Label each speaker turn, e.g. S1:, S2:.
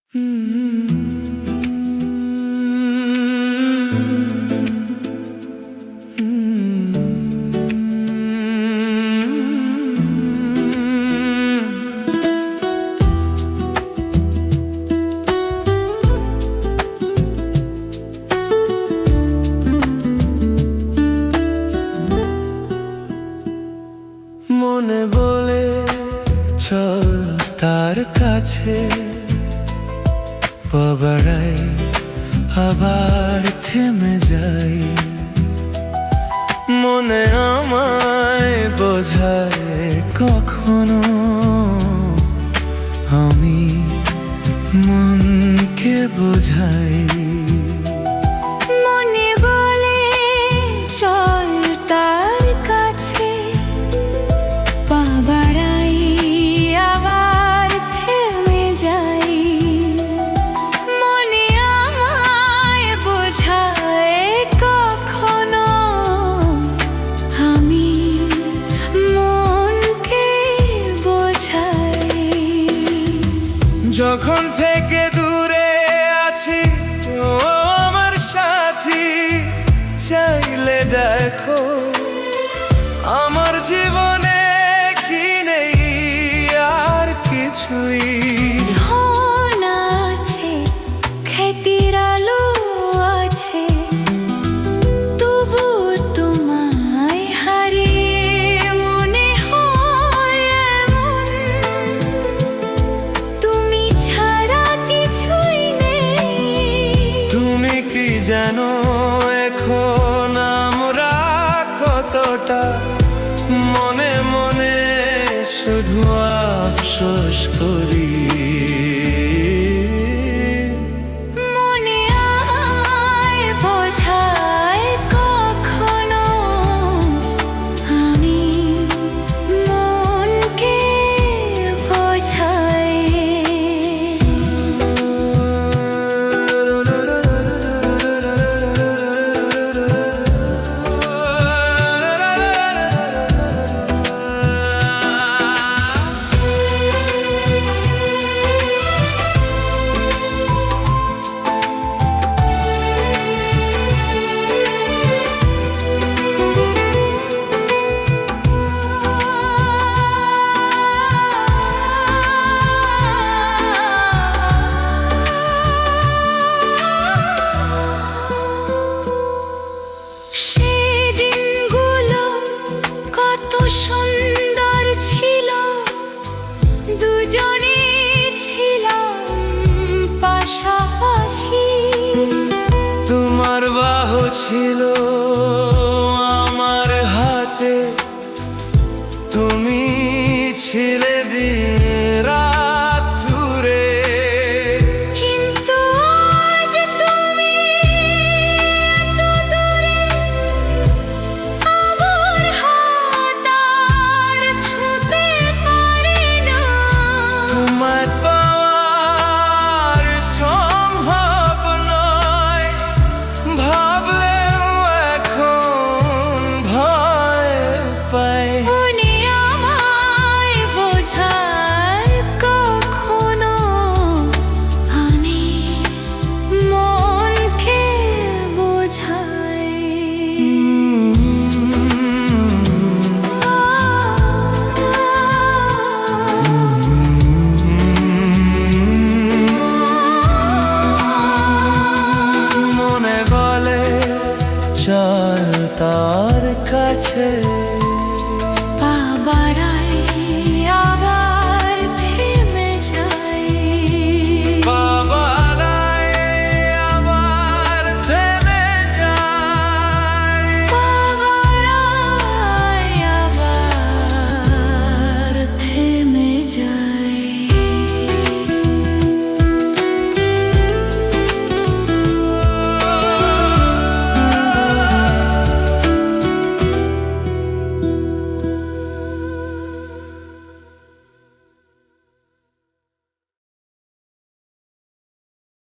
S1: মনে বলে চল তার কাছে, পা বাড়াই আবার থেমে যাই। মনে আমায় বোঝায় কখনো, আমি মনকে বোঝাই।
S2: মনে বলে চল তার কাছে, পা বাড়াই আবার থেমে যাই। মনে আমায় বোঝায় কখনো, আমি মনকে বোঝাই।
S1: যখন থেকে দূরে আছি ও আমার সাথী, চাইলে দেখো আমার জীবনে কি নেই আর কিছুই।
S2: ধন আছে, খ্যাতির আলো আছে, তবু তোমায় হারিয়ে মনে হয় এমন, তুমি ছাড়া কিছুই নেই।
S1: তুমি কি জানো এখন আমরা কতটা মনে মনে শুধু আফসোস করি।
S2: মনে আমায় বোঝায় কখনো, আমি মনকে বোঝাই। সেদিনগুলো কত সুন্দর ছিল, দুজনে ছিলাম পাশাপাশি।
S1: তোমার বাহু ছিল